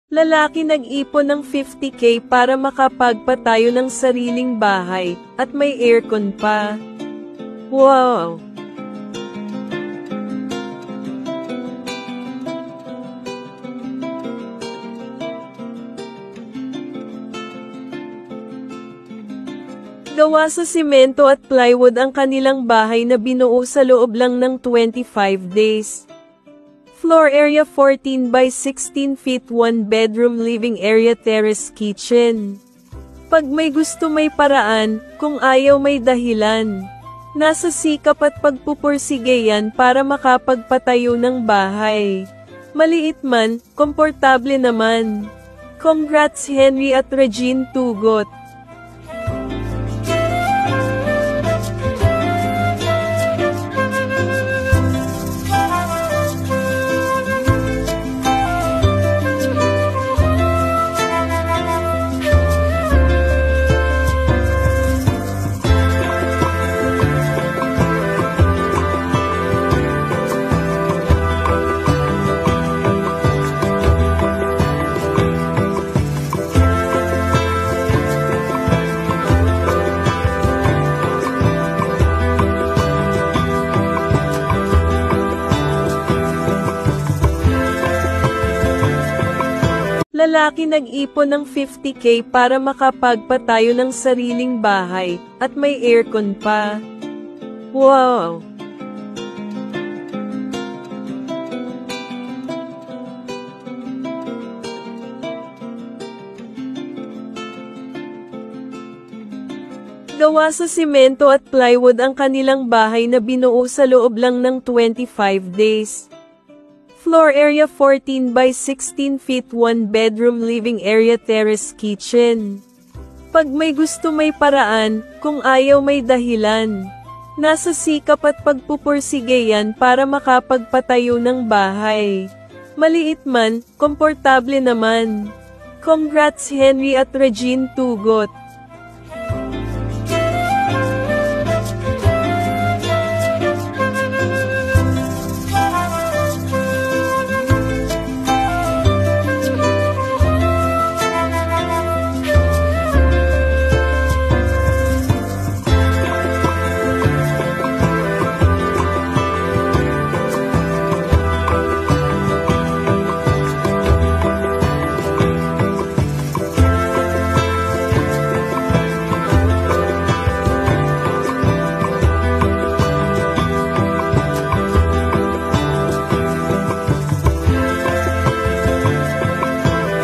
Lalaki nag-ipon ng 50K para makapagpatayo ng sariling bahay, at may aircon pa. Wow! Gawa sa simento at plywood ang kanilang bahay na binuo sa loob lang ng 25 days. Floor area 14 by 16 feet, 1 bedroom living area, terrace kitchen. Pag may gusto may paraan, kung ayaw may dahilan. Nasa sikap at pagpupursige yan para makapagpatayo ng bahay. Maliit man, komportable naman. Congrats Henry at Regine Tugot. Lalaki nag-ipon ng 50K para makapagpatayo ng sariling bahay, at may aircon pa. Wow! Gawa sa simento at plywood ang kanilang bahay na binuo sa loob lang ng 25 days. Floor area 14 by 16 feet, 1 bedroom living area, terrace kitchen. Pag may gusto may paraan, kung ayaw may dahilan. Nasa sikap at pagpupursige yan para makapagpatayo ng bahay. Maliit man, komportable naman. Congrats Henry at Regine Tugot.